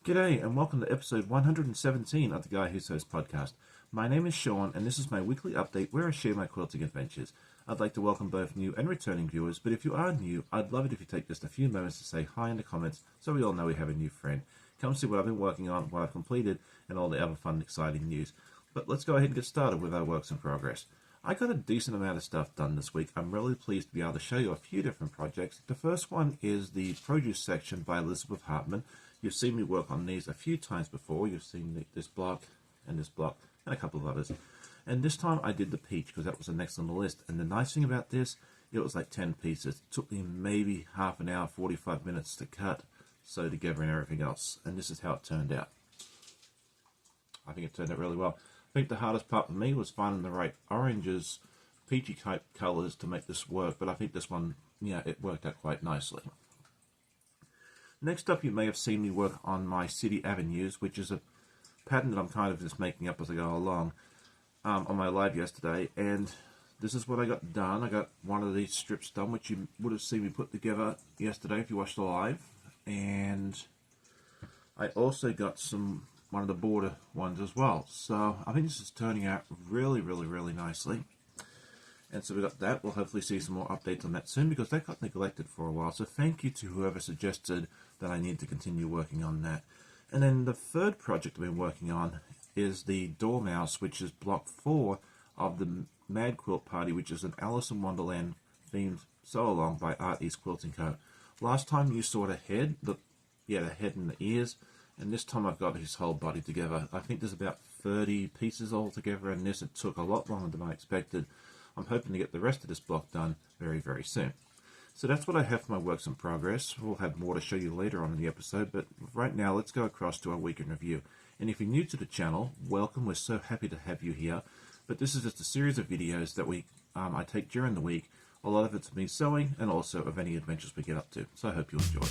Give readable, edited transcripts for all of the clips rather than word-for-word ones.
G'day and welcome to episode 117 of the Guy Who Sews podcast. My name is Sean and this is my weekly update where I share my quilting adventures. I'd like to welcome both new and returning viewers, but if you are new, I'd love it if you take just a few moments to say hi in the comments so we all know we have a new friend. Come see what I've been working on, what I've completed, and all the other fun and exciting news. But let's go ahead and get started with our works in progress. I got a decent amount of stuff done this week. I'm really pleased to be able to show you a few different projects. The first one is the produce section by Elizabeth Hartman. You've seen me work on these a few times before. You've seen this block and a couple of others. And this time I did the peach because that was the next on the list. And the nice thing about this, it was like 10 pieces. It took me maybe half an hour, 45 minutes to cut, sew together and everything else. And this is how it turned out. I think it turned out really well. I think the hardest part for me was finding the right oranges, peachy type colors to make this work. But I think this one, it worked out quite nicely. Next up, you may have seen me work on my City Avenues, which is a pattern that I'm kind of just making up as I go along on my live yesterday. And this is what I got done. I got one of these strips done, which you would have seen me put together yesterday if you watched the live. And I also got one of the border ones as well. So I think this is turning out really, really, really nicely. And so we got that. We'll hopefully see some more updates on that soon because that got neglected for a while. So thank you to whoever suggested that I need to continue working on that. And then the third project I've been working on is the Dormouse, which is block 4 of the Mad Quilt Party, which is an Alice in Wonderland themed sew along by Art East Quilting Co. Last time you saw the head, the head and the ears, and this time I've got his whole body together. I think there's about 30 pieces all together, and it took a lot longer than I expected. I'm hoping to get the rest of this block done very, very soon. So that's what I have for my works in progress. We'll have more to show you later on in the episode, but right now let's go across to our week in review. And if you're new to the channel, welcome. We're so happy to have you here. But this is just a series of videos that I take during the week. A lot of it's me sewing and also of any adventures we get up to. So I hope you enjoy.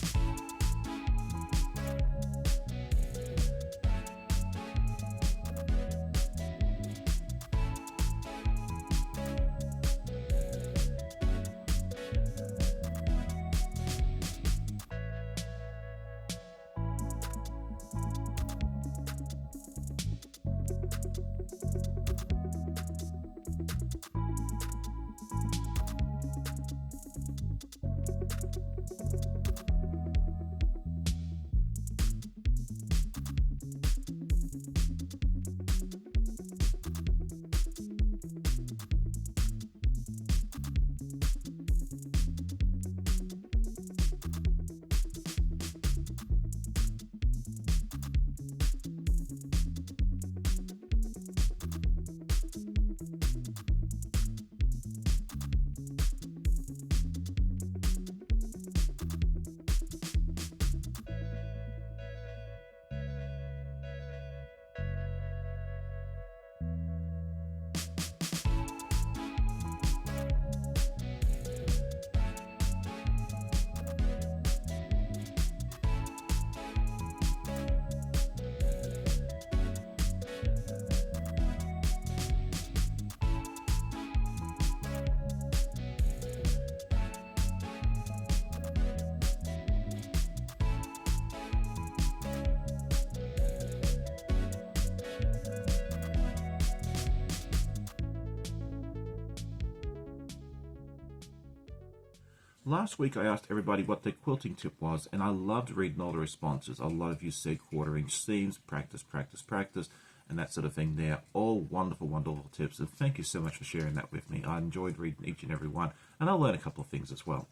Last week I asked everybody what their quilting tip was, and I loved reading all the responses. A lot of you said 1/4 inch seams, practice, practice, practice, and that sort of thing there. All wonderful, wonderful tips, and thank you so much for sharing that with me. I enjoyed reading each and every one, and I learned a couple of things as well.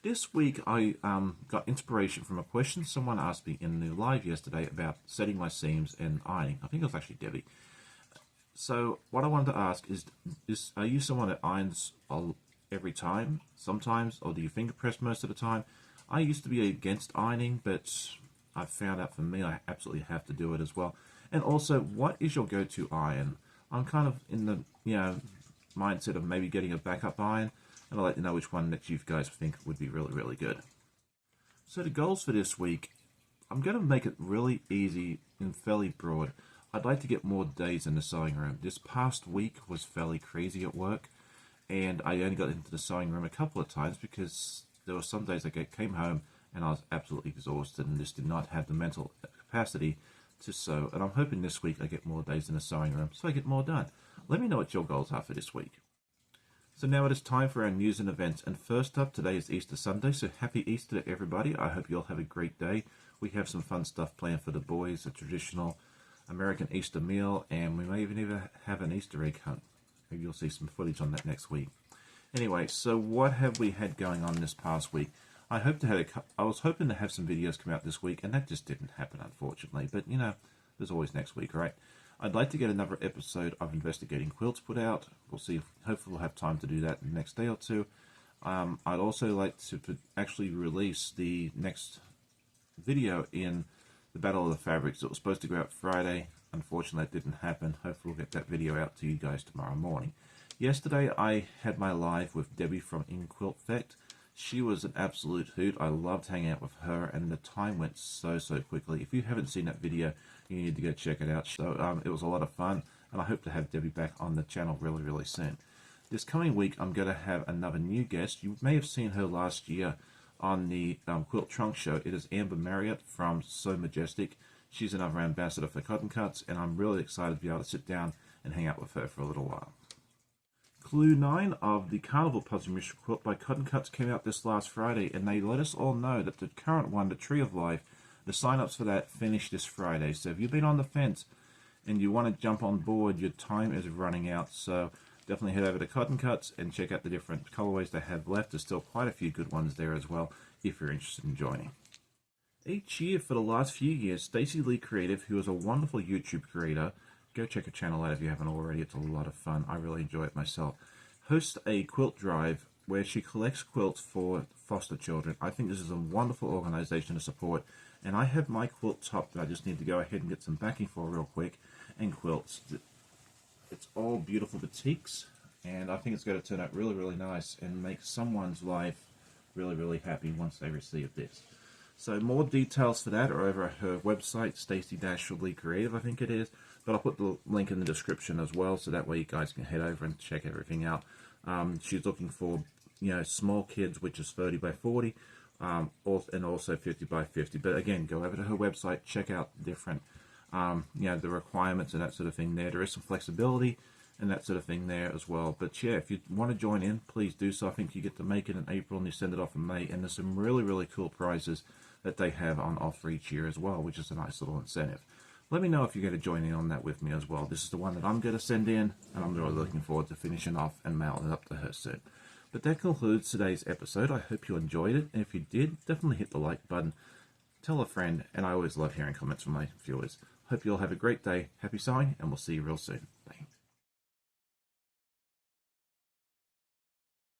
This week I got inspiration from a question someone asked me in the live yesterday about setting my seams and ironing. I think it was actually Debbie. So what I wanted to ask is are you someone that irons every time, sometimes, or do you finger press most of the time? I used to be against ironing, but I've found out for me I absolutely have to do it as well. And also, what is your go-to iron? I'm kind of in the mindset of maybe getting a backup iron, and I'd like to know which one that you guys think would be really, really good. So the goals for this week, I'm going to make it really easy and fairly broad. I'd like to get more days in the sewing room. This past week was fairly crazy at work, and I only got into the sewing room a couple of times because there were some days I came home and I was absolutely exhausted and just did not have the mental capacity to sew, and I'm hoping this week I get more days in the sewing room so I get more done. Let me know what your goals are for this week. So now it is time for our news and events, and first up, today is Easter Sunday, so happy Easter to everybody. I hope you all have a great day. We have some fun stuff planned for the boys, a traditional American Easter meal, and we may even have an Easter egg hunt. Maybe you'll see some footage on that next week. Anyway, so what have we had going on this past week? I was hoping to have some videos come out this week, and that just didn't happen, unfortunately. But, you know, there's always next week, right? I'd like to get another episode of Investigating Quilts put out. We'll see. Hopefully we'll have time to do that in the next day or two. I'd also like to actually release the next video in the Battle of the Fabrics. It was supposed to go out Friday. Unfortunately, that didn't happen. Hopefully we'll get that video out to you guys tomorrow morning. Yesterday, I had my live with Debbie from In Quilt Effect. She was an absolute hoot. I loved hanging out with her, and the time went so quickly. If you haven't seen that video, you need to go check it out. So it was a lot of fun, and I hope to have Debbie back on the channel really soon. This coming week, I'm going to have another new guest. You may have seen her last year on the Quilt Trunk Show. It is Amber Marriott from So Majestic. She's another ambassador for Cotton Cuts, and I'm really excited to be able to sit down and hang out with her for a little while. Clue 9 of the Carnival Puzzle Mystery Quilt by Cotton Cuts came out this last Friday, and they let us all know that the current one, the Tree of Life, the sign-ups for that finished this Friday. So if you've been on the fence and you want to jump on board, your time is running out. So definitely head over to Cotton Cuts and check out the different colorways they have left. There's still quite a few good ones there as well if you're interested in joining. Each year for the last few years, Stacey Lee Creative, who is a wonderful YouTube creator, go check her channel out if you haven't already. It's a lot of fun. I really enjoy it myself. Hosts a quilt drive where she collects quilts for foster children. I think this is a wonderful organization to support. And I have my quilt top that I just need to go ahead and get some backing for real quick and quilts. It's all beautiful batiks, and I think it's going to turn out really nice and make someone's life really happy once they receive this. So more details for that are over at her website, Stacey-Lee Creative, I think it is. But I'll put the link in the description as well, so that way you guys can head over and check everything out. She's looking for, you know, small kids, which is 30 by 40, and also 50 by 50. But again, go over to her website, check out different, you know, the requirements and that sort of thing there. There is some flexibility and that sort of thing there as well. But yeah, if you want to join in, please do so. I think you get to make it in April and you send it off in May, and there's some really cool prizes that they have on offer each year as well, which is a nice little incentive. Let me know if you're going to join in on that with me as well. This is the one that I'm going to send in, and I'm really looking forward to finishing off and mailing it up to her soon. But that concludes today's episode. I hope you enjoyed it, and if you did, definitely hit the like button. Tell a friend, and I always love hearing comments from my viewers. Hope you all have a great day. Happy sewing, and we'll see you real soon.